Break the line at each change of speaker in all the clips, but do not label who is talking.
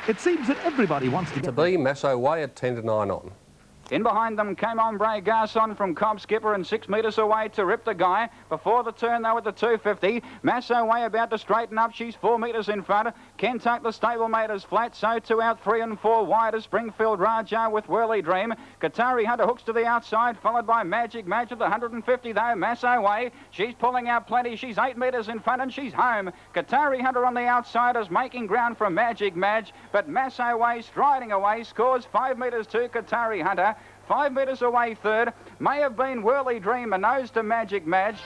It seems that everybody wants to get...
To be Mellow way at 10 to 9 on.
In behind them came Ombre Garçon from Cobb Skipper and 6 metres away to Rip the Guy. Before the turn, though, at the 250. Mellow way about to straighten up. She's 4 metres in front. Kentuck, the stablemate, is flat. So 2 out, 3 and 4 wide. Springfield Raja with Whirly Dream. Qatari Hunter hooks to the outside, followed by Magic Madge at the 150, though. Mellow way. She's pulling out plenty. She's 8 metres in front and she's home. Qatari Hunter on the outside is making ground from Magic Madge. But Mellow way striding away, scores 5 metres to Qatari Hunter. 5 metres away third, may have been Whirly Dream, a nose to Magic Madge.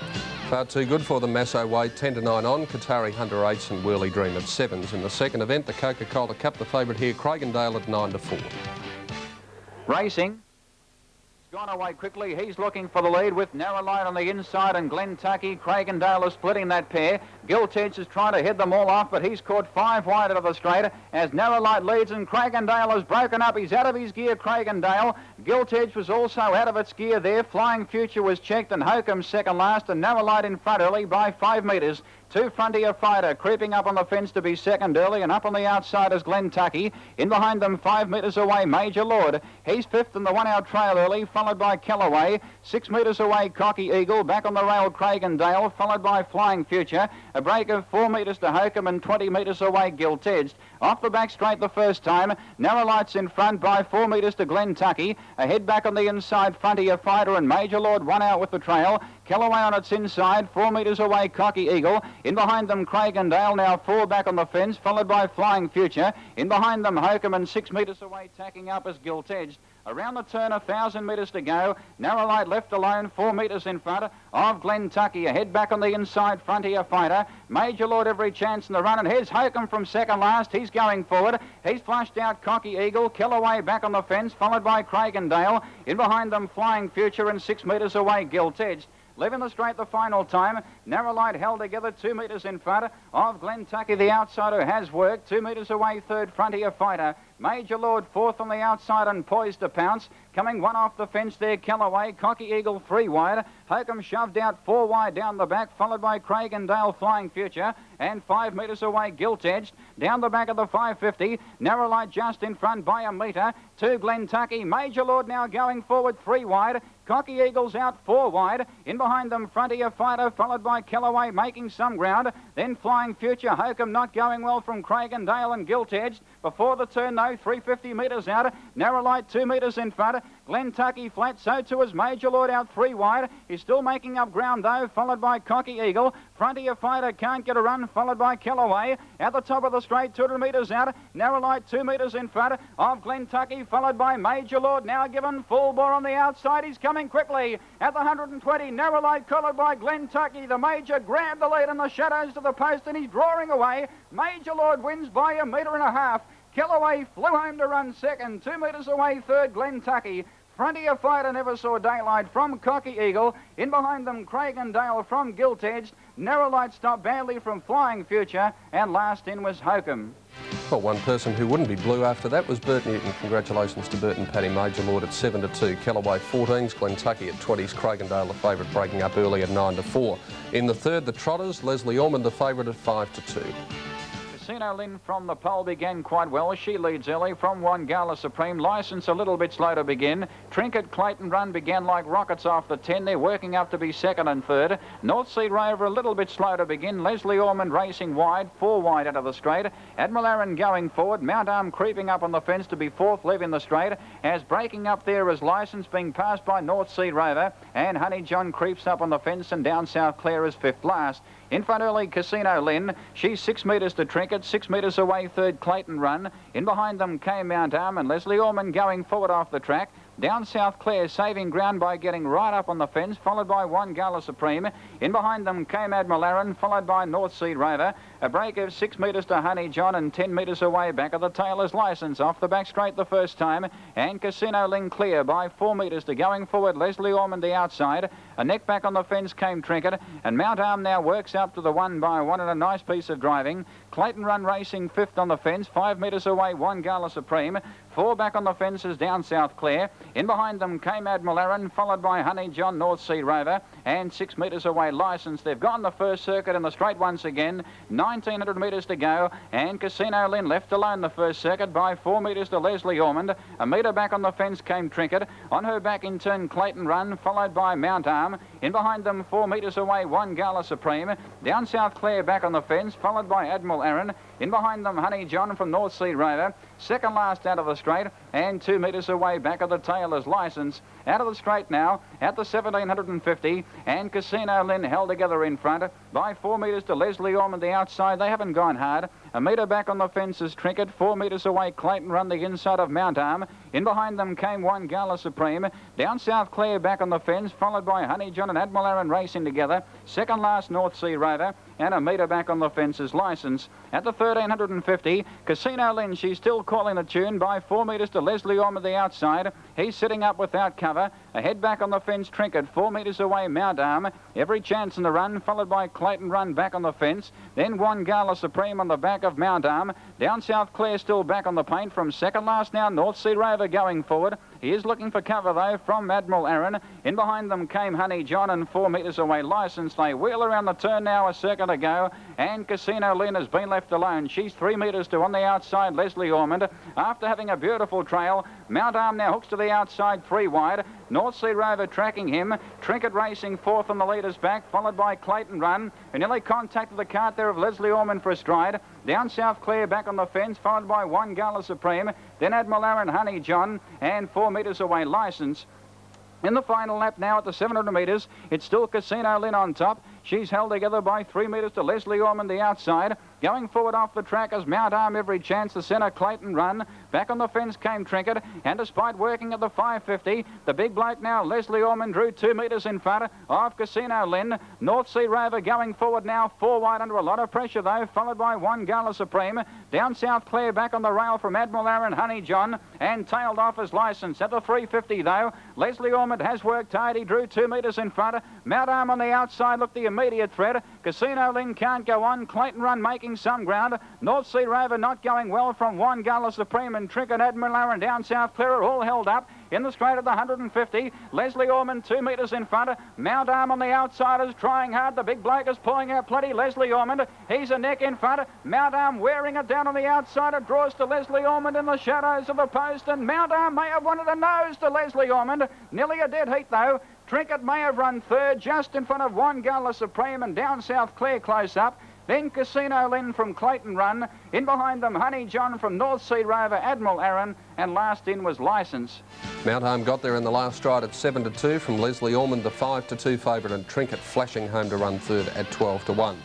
Far too good for the Mellow way, 10 to 9 on. Qatari Hunter 8s and Whirly Dream at 7s. In the second event, the Coca-Cola Cup, the favourite here, Craigendale at 9 to 4.
Racing. Gone away quickly. He's looking for the lead with Narrow Light on the inside and Glentucky. Craigendale is splitting that pair. Giltedge is trying to head them all off, but he's caught 5 wide out of the straight as Narrow Light leads and Craigendale has broken up. He's out of his gear, Craigendale. Giltedge was also out of its gear there. Flying Future was checked and Hokum second last and Narrow Light in front early by 5 metres. 2 Frontier Fighter creeping up on the fence to be second early, and up on the outside is Glentucky. In behind them 5 metres away, Major Lord. He's 5th in the 1 hour trail early, followed by Callaway. 6 metres away, Cocky Eagle. Back on the rail, Craigendale, followed by Flying Future. A break of 4 metres to Hokum and 20 metres away, Giltedge. Off the back straight the first time. Narrow Lights in front by 4 metres to Glentucky. Ahead back on the inside, Frontier Fighter and Major Lord 1 out with the trail. Callaway on its inside, 4 metres away, Cocky Eagle. In behind them, Craigendale, now 4 back on the fence, followed by Flying Future. In behind them, Hokum, and 6 metres away, tacking up as Giltedge. Around the turn, 1,000 metres to go. Narrow Light left alone, 4 metres in front of Glentucky. Ahead back on the inside, Frontier Fighter. Major Lord every chance in the run, and here's Hokum from second last. He's going forward. He's flushed out Cocky Eagle. Callaway back on the fence, followed by Craigendale. In behind them, Flying Future, and 6 metres away, Giltedge. Leaving the straight the final time. Narrow Light held together 2 metres in front of Glentucky, the outsider has worked. 2 metres away, third Frontier Fighter. Major Lord fourth on the outside and poised to pounce. Coming 1 off the fence there, Callaway. Cocky Eagle 3 wide. Hokum shoved out 4 wide down the back, followed by Craigendale, Flying Future. And 5 metres away, Giltedge. Down the back of the 550. Narrow Light just in front by a metre to Glentucky. Major Lord now going forward 3 wide. Cocky Eagles out 4 wide. In behind them, Frontier Fighter, followed by Callaway making some ground. Then Flying Future. Hokum not going well from Craigendale and Giltedge. Before the turn, though, 350 metres out. Narrow Light 2 metres in front. Glentucky flat, so too is Major Lord out 3 wide. He's still making up ground, though, followed by Cocky Eagle. Frontier Fighter can't get a run, followed by Callaway. At the top of the straight, 200 metres out. Narrow Light 2 metres in front of Glentucky, followed by Major Lord, now given full bore on the outside. He's coming quickly at the 120. Narrow Light collared by Glentucky. The Major grabbed the lead in the shadows to the post and he's drawing away. Major Lord wins by 1.5 metres. Callaway flew home to run second. 2 metres away, third, Glentucky. Frontier Fighter never saw daylight from Cocky Eagle. In behind them, Craigendale from Giltedge. Narrow Light stopped badly from Flying Future. And last in was Hokum.
Well, one person who wouldn't be blue after that was Bert Newton. Congratulations to Bert and Paddy. Major Lord at 7 to 2. Callaway 14s. Glentucky at 20s. Craigendale the favourite, breaking up early at 9 to 4. In the third, the Trotters. Leslie Ormond the favourite at 5 to 2.
Casino Lynn from the pole began quite well. She leads early from 1 Gala Supreme. License a little bit slow to begin. Trinket Clayton Run began like rockets off the 10. They're working up to be second and third. North Sea Rover a little bit slow to begin. Leslie Ormond racing wide, 4 wide out of the straight. Admiral Aaron going forward. Mount Arm creeping up on the fence to be fourth, leaving the straight. As breaking up there is License being passed by North Sea Rover. And Honey John creeps up on the fence and down South Clare is fifth last. In front early, Casino Lynn. She's 6 metres to Trinket, 6 metres away, third, Clayton Run. In behind them came Mount Arm and Leslie Ormond going forward off the track. Down South Clare, saving ground by getting right up on the fence, followed by 1 Gala Supreme. In behind them came Admiral Aaron, followed by North Sea Rover. A break of 6 metres to Honey John and 10 metres away back of the tail is License. Off the back straight the first time. And Casino Lynn clear by 4 metres to going forward. Leslie Ormond the outside. A neck back on the fence came Trinket. And Mount Arm now works up to the 1 by 1 and a nice piece of driving. Clayton Run racing fifth on the fence. 5 metres away, 1 Gala Supreme. 4 back on the fences down South Clare. In behind them came Admiral Aaron, followed by Honey John, North Sea Rover. And 6 metres away, License. They've gone the first circuit in the straight once again. 9 1900 metres to go, and Casino Lynn left alone the first circuit by 4 metres to Leslie Ormond. A metre back on the fence came Trinket. On her back in turn Clayton Run, followed by Mount Arm. In behind them 4 metres away One Gala Supreme. Down South Clare back on the fence, followed by Admiral Aaron. In behind them Honey John from North Sea Rover. Second last out of the straight, and 2 metres away back of the tail is Licence. Out of the straight now at the 1750, and Casino Lynn held together in front by 4 metres to Leslie Ormond the outside. They haven't gone hard. A metre back on the fence is Trinket. 4 metres away Clayton Run the inside of Mount Arm. In behind them came One Gala Supreme. Down South Clare back on the fence, followed by Honey John and Admiral Aaron racing together. Second last North Sea Rover, and a metre back on the fence is Licence. At the 1350, Casino Lynn, she's still calling the tune by 4 metres to Leslie Ormond the outside. He's sitting up without cover. Ahead back on the fence, Trinket. 4 metres away, Mount Arm. Every chance in the run, followed by Clayton Run back on the fence. Then One Gala Supreme on the back of Mount Arm. Down South Clare still back on the paint from second last now. North Sea Rover going forward. He is looking for cover though from Admiral Aaron. In behind them came Honey John, and 4 metres away Licence. They wheel around the turn now, a circuit to go, and Casino Lynn has been left alone. She's 3 metres to on the outside Leslie Ormond. After having a beautiful trail, Mount Arm now hooks to the outside 3 wide. North Sea Rover tracking him. Trinket racing fourth on the leader's back, followed by Clayton Run. And nearly contacted the cart there of Leslie Ormond for a stride. Down South Clare back on the fence, followed by One Gala Supreme. Then Admiral Aaron, Honey John, and 4 metres away Licence. In the final lap now at the 700 metres, it's still Casino Lynn on top. She's held together by 3 metres to Leslie Ormond the outside. Going forward off the track as Mount Arm every chance. The centre Clayton Run. Back on the fence came Trinket. And despite working at the 550, the big bloke now, Leslie Ormond, drew 2 metres in front of Casino Lynn. North Sea Rover going forward now, 4 wide under a lot of pressure though, followed by One Gala Supreme. Down South Clare back on the rail from Admiral Aaron, Honey John, and tailed off as Licence. At the 350 though, Leslie Ormond has worked hard. He drew 2 metres in front. Mount Arm on the outside looked the immediate threat. Casino Lynn can't go on. Clayton Run making some ground. North Sea Rover not going well from One Gala Supreme, and Trinket, Admiral Aaron down South Clare are all held up. In the straight of the 150, Leslie Ormond 2 metres in front. Mount Arm on the outside is trying hard. The big bloke is pulling out plenty. Leslie Ormond, he's a neck in front. Mount Arm wearing it down on the outside. It draws to Leslie Ormond in the shadows of the post, and Mount Arm may have wanted a nose to Leslie Ormond. Nearly a dead heat though. Trinket may have run third just in front of One Gala Supreme, and down South Clare close up. Then Casino Lynn from Clayton Run. In behind them, Honey John from North Sea Rover, Admiral Aaron, and last in was Licence.
Mount Arm got there in the last stride at 7-2 from Leslie Ormond, the 5-2 favourite, and Trinket flashing home to run third at 12-1.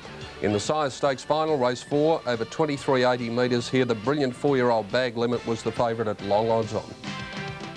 In the Sires Stakes final, race 4, over 2380 metres here, the brilliant 4-year-old Bag Limit was the favourite at long odds on.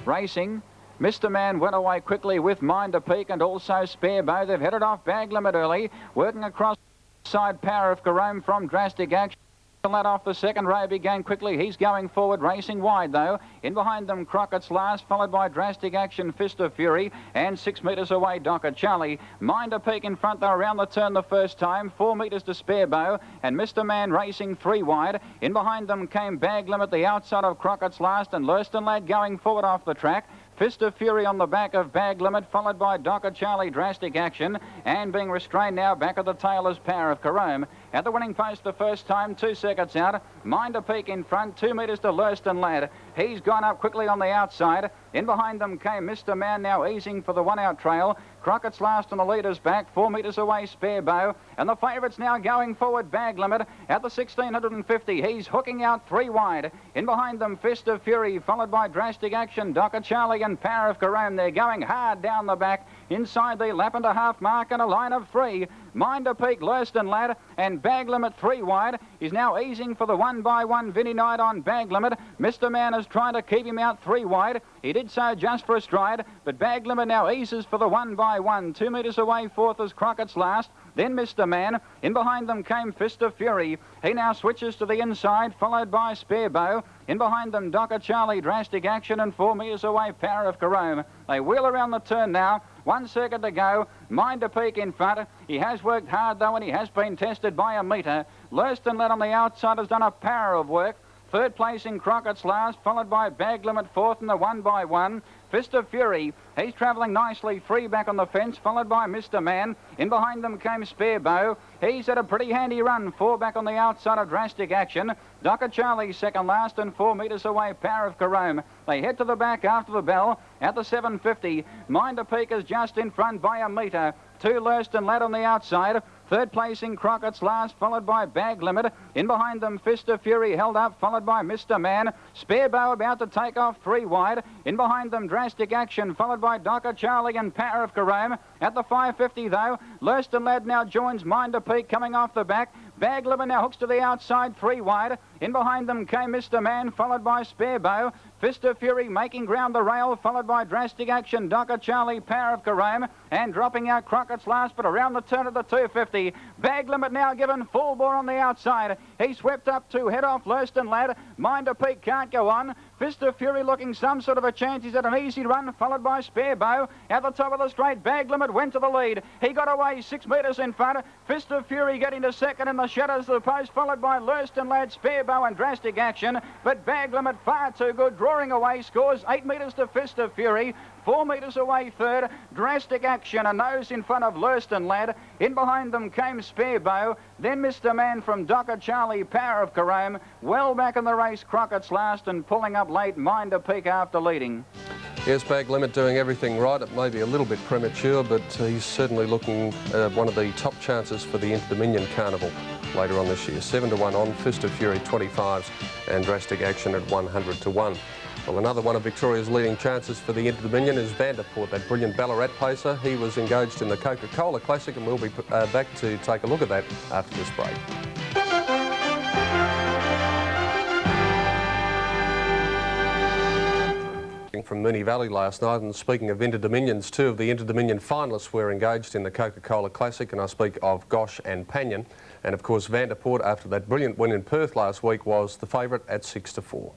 Racing. Mr. Man went away quickly with Mind to Peak and also Spare Bow. They've headed off Bag Limit early, working across side Power of Carome from Drastic Action. Let off the second row began quickly. He's going forward, racing wide though. In behind them, Crockett's Last, followed by Drastic Action, Fist of Fury, and 6 metres away, Docker Charlie. Mind to Peak in front though, around the turn the first time. 4 metres to Spare Bow, and Mr. Man racing 3 wide. In behind them came Bag Limit, the outside of Crockett's Last, and Lurston Lad going forward off the track. Fist of Fury on the back of Bag Limit, followed by Docker Charlie, Drastic Action, and being restrained now back of the tail is Power of Carome. At the winning post the first time, 2 circuits out. Mind to Peak in front, 2 metres to Lurston Lad. He's gone up quickly on the outside. In behind them came Mr. Man, now easing for the one-out trail. Crockett's Last on the leader's back, 4 metres away, Spare Bow. And the favourites now going forward, Bag Limit. At the 1650, he's hooking out 3 wide. In behind them, Fist of Fury, followed by Drastic Action, Docker Charlie and Power of Carome. They're going hard down the back. Inside the lap and a half mark and a line of 3. Mind to Peak, Lurston Lad, and Bag Limit 3 wide. He's now easing for the 1x1 Vinnie Knight on Bag Limit. Mr. Man is trying to keep him out 3 wide. He did so just for a stride, but Bag Limit now eases for the 1x1. 2 metres away, fourth is Crockett's Last. Then Mr. Man. In behind them came Fist of Fury. He now switches to the inside, followed by Spare Bow. In behind them, Docker Charlie, Drastic Action, and 4 metres away, Power of Carome. They wheel around the turn now. 1 circuit to go. Mind to Peak in front. He has worked hard though, and he has been tested by a metre. Lurston Lad on the outside has done a power of work. Third place in Crockett's last, followed by Bag Limit fourth in the 1x1. Fist of Fury, he's travelling nicely, 3 back on the fence, followed by Mr. Man. In behind them came Spare Bow. He's had a pretty handy run, 4 back on the outside of Drastic Action. Docker Charlie second last and 4 metres away, Power of Carome. They head to the back after the bell at the 750. Minder Peak is just in front by a metre. 2 Lurston Lad on the outside. Third place in Crockett's last, followed by Bag Limit. In behind them, Fist of Fury held up, followed by Mr. Man. Spare Bow about to take off 3 wide. In behind them, Drastic Action, followed by Docker Charlie and Power of Carome. At the 550, though, Lurston Lad now joins Minder Peak coming off the back. Bag Limit now hooks to the outside, 3 wide. In behind them came Mr. Man, followed by Spare Bow. Fist of Fury making ground the rail, followed by Drastic Action, Docker Charlie, Power of Carome, and dropping out Crockett's last, but around the turn of the 250. Bag Limit now given full bore on the outside. He swept up to head off Lurston Lad. Minder Peak can't go on. Fist of Fury looking some sort of a chance. He's at an easy run, followed by Spare Bow. At the top of the straight, Bag Limit went to the lead. He got away 6 metres in front. Fist of Fury getting to second in the shadows of the post, followed by Lurston Lad, Spare Bow and Drastic Action. But Bag Limit far too good, drawing away, scores 8 metres to Fist of Fury. 4 metres away third, Drastic Action, a nose in front of Lurston Lad. In behind them came Spare Bow, then Mr. Man from Docker Charlie, Power of Carome. Well back in the race, Crockett's last, and pulling up late, Minder Peak after leading.
Yes, Bag Limit doing everything right. It may be a little bit premature, but he's certainly looking one of the top chances for the Inter-Dominion Carnival later on this year. 7-1 on, Fist of Fury 25s and Drastic Action at 100-1. Well, another one of Victoria's leading chances for the Inter-Dominion is Vanderpoort, that brilliant Ballarat pacer. He was engaged in the Coca-Cola Classic, and we'll be back to take a look at that after this break. From Moonee Valley last night, and speaking of Inter-Dominions, 2 of the Inter-Dominion finalists were engaged in the Coca-Cola Classic, and I speak of Gosh and Pannion. And of course, Vanderpoort, after that brilliant win in Perth last week, was the favourite at 6-4.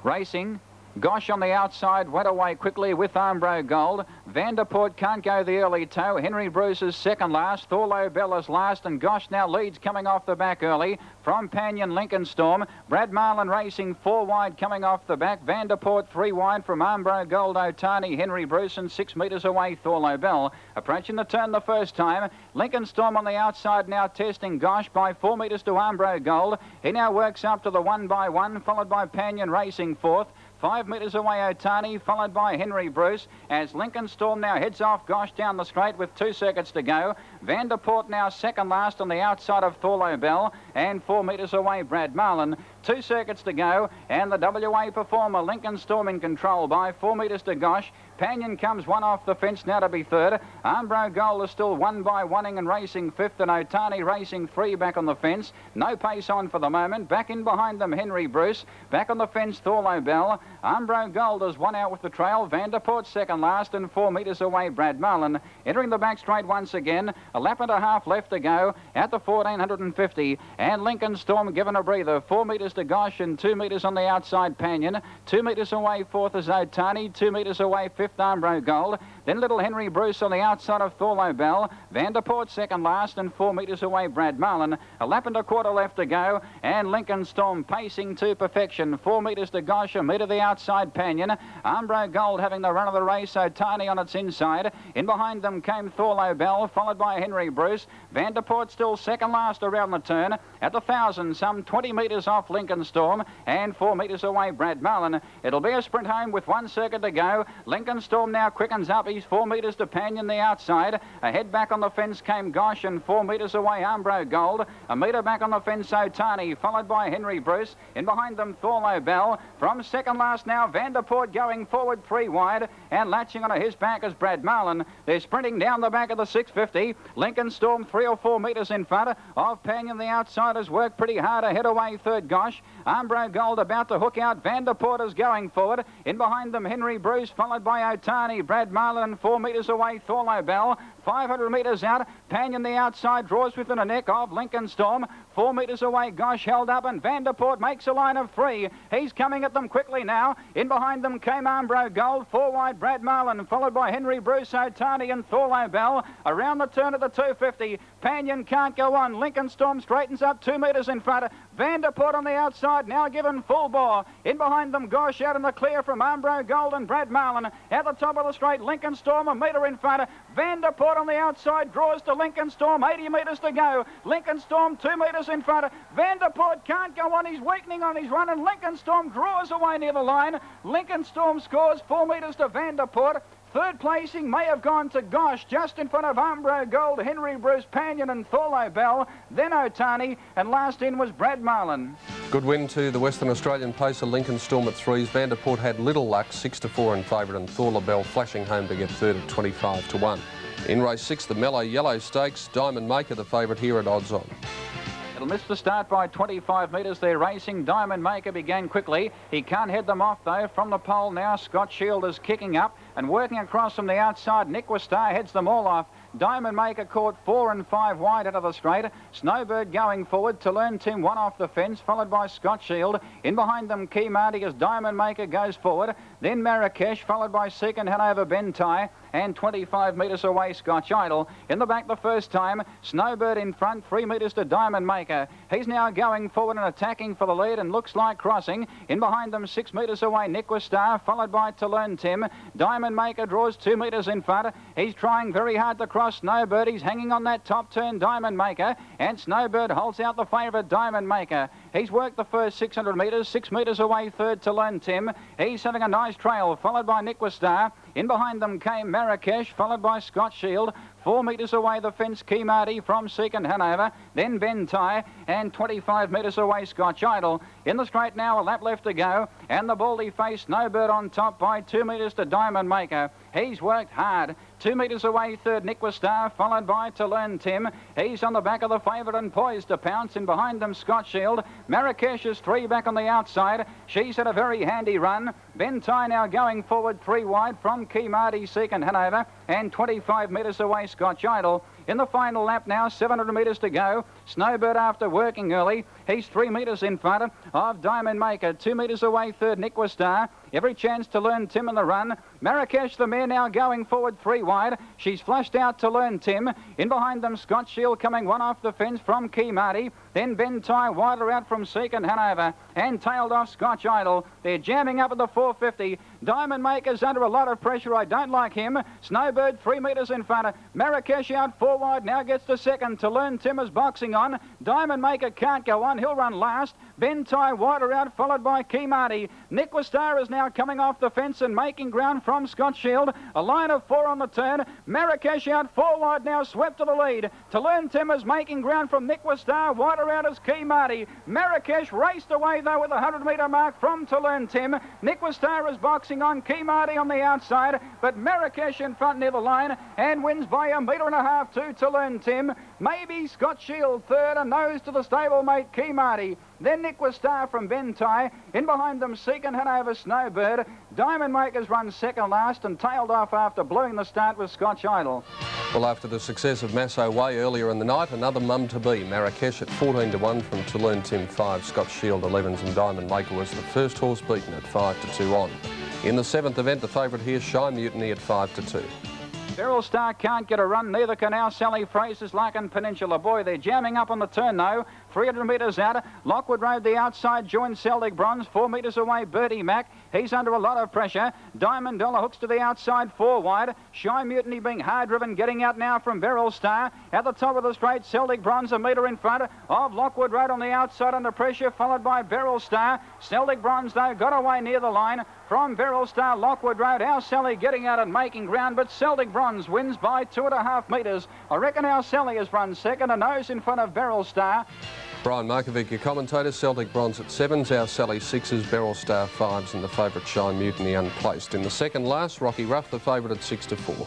Racing, Gosh on the outside went away quickly with Armbro Gold. Vanderpoort can't go the early toe. Henry Bruce is second last. Thorlow Bell is last, and Gosh now leads coming off the back early. From Pannion, Lincoln Storm. Brad Marlin racing 4 wide coming off the back. Vanderpoort 3 wide from Armbro Gold, Otani, Henry Bruce, and 6 metres away Thorlow Bell. Approaching the turn the first time. Lincoln Storm on the outside now testing Gosh by 4 metres to Armbro Gold. He now works up to the 1x1, followed by Pannion racing 4th. 5 metres away Otani, followed by Henry Bruce, as Lincoln Storm now heads off Gosh down the straight with 2 circuits to go. Vanderpoort now second last on the outside of Thorlow Bell, and 4 metres away Brad Marlin. 2 circuits to go, and the WA performer Lincoln Storm in control by 4 metres to Gosh. Pannion comes 1 off the fence now to be third. Armbro Gold is still 1x1ing and racing 5th, and Otani racing 3 back on the fence. No pace on for the moment. Back in behind them Henry Bruce. Back on the fence Thorlow Bell. Armbro Gold is 1 out with the trail. Vanderpoort second last, and 4 metres away Brad Marlin. Entering the back straight once again. A lap and a half left to go at the 1450, and Lincoln Storm given a breather. 4 metres to Gosh and 2 metres on the outside Pannion. 2 metres away fourth is Otani. 2 metres away fifth Armbro Gold. Then little Henry Bruce on the outside of Thorlow Bell. Vanderpoort second last, and 4 metres away Brad Marlin. A lap and a quarter left to go, and Lincoln Storm pacing to perfection. 4 metres to Gosh, a metre the outside Pannion. Armbro Gold having the run of the race, Otani on its inside. In behind them came Thorlow Bell, followed by Henry Bruce. Vanderpoort still second last around the turn. At the 1,000, some 20 metres off Lincoln Storm, and 4 metres away Brad Marlin. It'll be a sprint home with 1 circuit to go. Lincoln Storm now quickens up. He's 4 metres to Pannion the outside. Ahead back on the fence came Gosh, and 4 metres away Armbro Gold. A metre back on the fence Otani, followed by Henry Bruce. In behind them Thorlow Bell. From second last now Vanderpoort going forward 3 wide, and latching onto his back is Brad Marlin. They're sprinting down the back of the 650. Lincoln Storm 3 or 4 metres in front of Pannion. The outsiders work pretty hard ahead away third Gosh. Armbro Gold about to hook out. Vanderpoort is going forward. In behind them Henry Bruce, followed by Otani, Brad Marlin, 4 metres away Thorlow Bell. 500 metres out, Pannion the outside draws within a neck of Lincoln Storm. 4 metres away, Gosh held up, and Vanderpoort makes a line of 3. He's coming at them quickly now. In behind them came Armbro Gold, 4 wide Brad Marlin, followed by Henry Bruce, Otani and Thorlo Bell. Around the turn of the 250, Panion can't go on. Lincoln Storm straightens up 2 metres in front. Vanderpoort on the outside, now given full bore. In behind them, Gosh out in the clear from Armbro Gold and Brad Marlin. At the top of the straight, Lincoln Storm a metre in front. Vanderpoort on the outside draws to Lincoln Storm, 80 metres to go. Lincoln Storm 2 metres in front. Vanderpoort can't go on, he's weakening on his run, and Lincoln Storm draws away near the line. Lincoln Storm scores 4 metres to Vanderpoort. Third placing may have gone to Gosh, just in front of Armbro Gold, Henry Bruce, Panion and Thorlo Bell, then Otani, and last in was Brad Marlin.
Good win to the Western Australian pacer Lincoln Storm at 3s. Vanderpoort had little luck, 6-4 in favourite, and Thorlo Bell flashing home to get third at 25-1. In race 6, the Mellow Yellow Stakes, Diamond Maker the favourite here at odds on.
It'll miss the start by 25 metres. They're racing. Diamond Maker began quickly. He can't head them off, though. From the pole now, Scott Shield is kicking up and working across from the outside. Nick Star heads them all off. Diamond Maker caught 4 and 5 wide out of the straight. Snowbird going forward. To learn Tim 1 off the fence, followed by Scott Shield. In behind them, Key Marty as Diamond Maker goes forward. Then Marrakesh, followed by second Hanover Bentai, and 25 metres away Scotch Idol. In the back the first time, Snowbird in front, 3 metres to Diamond Maker. He's now going forward and attacking for the lead and looks like crossing. In behind them, 6 metres away, Nick Star, followed by To Learn Tim. Diamond Maker draws 2 metres in front. He's trying very hard to cross Snowbird. He's hanging on that top turn, Diamond Maker, and Snowbird holds out the favourite, Diamond Maker. He's worked the first 600 metres, 6 metres away third To Learn Tim. He's having a nice trail, followed by Nick Star. In behind them came Marrakesh, followed by Scott Shield. 4 metres away the fence, Key Marty from second Hanover, then Bentai, and 25 metres away Scotch Idol. In the straight now, a lap left to go, and the baldy face Snowbird on top by 2 metres to Diamond Maker. He's worked hard. 2 metres away third, Nick Star, followed by To Learn Tim. He's on the back of the favourite and poised to pounce. In behind them, Scott Shield. Marrakesh is 3 back on the outside. She's had a very handy run. Bentai now going forward 3 wide from Key Marty, second Hanover, and 25 metres away Scotch Idol. In the final lap now, 700 metres to go. Snowbird after working early. He's 3 metres in front of Diamond Maker. 2 metres away third, Nick Star. Every chance To Learn Tim in the run. Marrakesh, the mare, now going forward 3 wide. She's flushed out To Learn Tim. In behind them, Scott Shield coming 1 off the fence from Key Marty. Then Bentai wider out from second Hanover and tailed off Scotch Idol. They're jamming up at the 450. Diamond Maker's under a lot of pressure. I don't like him. Snowbird 3 metres in front. Marrakesh out 4 wide, now gets to second. To Learn Tim is boxing on. Diamond Maker can't go on. He'll run last. Bentai wider out, followed by Key Marty. Nick Star is now coming off the fence and making ground from Scott Shield. A line of 4 on the turn. Marrakesh out 4 wide now, swept to the lead. To Learn Tim is making ground from Nick Star. Wider out is Key Marty. Marrakesh raced away though with a 100-metre mark from To Learn Tim. Nick Star is boxing on, Key Marty on the outside, but Marrakesh in front near the line and wins by 1.5 metres to Learn Tim. Maybe Scott Shield third, a nose to the stablemate Key Marty. Then Nick Star from Bentai. In behind them, second Hanover Snowbird. Diamond Makers run second last and tailed off after blowing the start with Scotch Idol.
Well, after the success of Masso Way earlier in the night, another mum-to-be. Marrakesh at 14-1 from To Learn Tim 5, Scott Shield 11s, and Diamond Maker was the first horse beaten at 5-2 on. In the 7th event, the favourite here, Shy Mutiny at 5-2.
Beryl Star can't get a run, neither can our Sally Fraser's Larkin Peninsula. Boy, they're jamming up on the turn though. 300 metres out. Lockwood Road the outside joins Celtic Bronze. 4 metres away, Bertie Mac. He's under a lot of pressure. Diamond Dollar hooks to the outside, 4 wide. Shy Mutiny being hard driven, getting out now from Beryl Star. At the top of the straight, Celtic Bronze 1 metre in front of Lockwood Road on the outside under pressure, followed by Beryl Star. Celtic Bronze though got away near the line from Beryl Star. Lockwood Road, our Sally getting out and making ground, but Celtic Bronze wins by 2.5 metres. I reckon our Sally has run second, a nose in front of Beryl Star.
Brian Markovic, your commentator. Celtic Bronze at 7s, our Sally 6s, Beryl Star 5s, and the favourite Shy Mutiny unplaced. In the second last, Rocky Rough, the favourite at 6-4.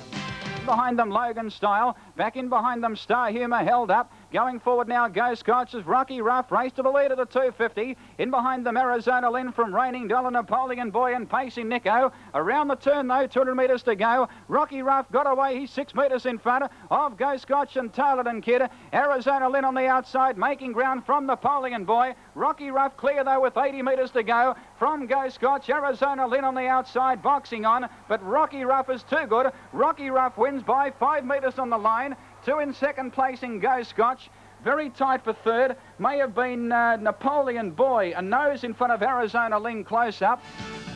Behind them, Logan Style. Back in behind them, Star Humour held up. Going forward now, Go Scotch as Rocky Rough race to the lead of the 250. In behind them, Arizona Lynn from Raining Dollar, Napoleon Boy and Pacey Nico. Around the turn though, 200 metres to go. Rocky Rough got away. He's 6 metres in front of Go Scotch and Tailored and Kid. Arizona Lynn on the outside, making ground from Napoleon Boy. Rocky Rough clear though with 80 metres to go from Go Scotch. Arizona Lynn on the outside, boxing on, but Rocky Rough is too good. Rocky Rough wins by 5 metres on the line. 2 in second place in Go Scotch. Very tight for third. May have been Napoleon Boy. A nose in front of Arizona Lynn close up.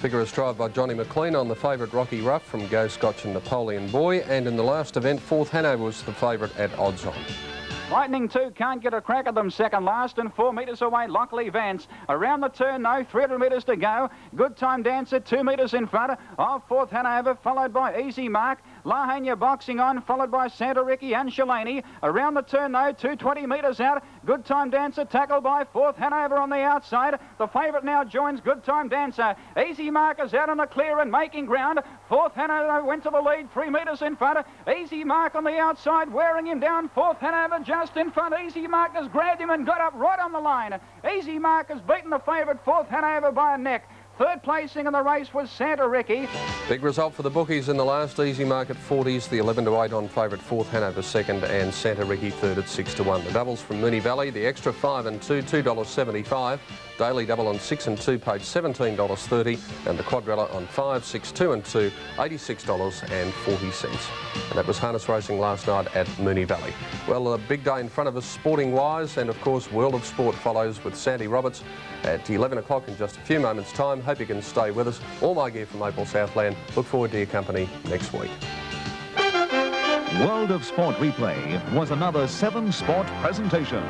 Vigorous drive by Johnny McLean on the favourite Rocky Rough from Go Scotch and Napoleon Boy. And in the last event, Fourth Hanover was the favourite at odds on.
Lightning 2 can't get a crack at them second last, and 4 metres away Lockley Vance. Around the turn though, 300 metres to go. Good Time Dancer 2 metres in front of Fourth Hanover, followed by Easy Mark. La Hania boxing on, followed by Santa Ricky and Shalani. Around the turn though, 220 metres out. Good Time Dancer tackled by Fourth Hanover on the outside. The favourite now joins Good Time Dancer. Easy Mark is out on the clear and making ground. Fourth Hanover went to the lead, 3 metres in front. Easy Mark on the outside, wearing him down. Fourth Hanover just in front. Easy Mark has grabbed him and got up right on the line. Easy Mark has beaten the favourite Fourth Hanover by a neck. Third placing in the race was Santa Ricky.
Big result for the bookies in the last. Easy Mark at 40s, the 11 to 8 on favourite Fourth Hanover second, and Santa Ricky third at 6 to 1. The doubles from Moonee Valley, the extra 5 and 2, $2.75. Daily double on 6 and 2 paid $17.30, and the quadrilla on 5, 6, 2 and 2, $86.40. And that was harness racing last night at Moonee Valley. Well, a big day in front of us sporting wise, and of course World of Sport follows with Sandy Roberts at 11 o'clock in just a few moments time. Hope you can stay with us. All my gear from Maple Southland. Look forward to your company next week.
World of Sport Replay was another 7 Sport presentation.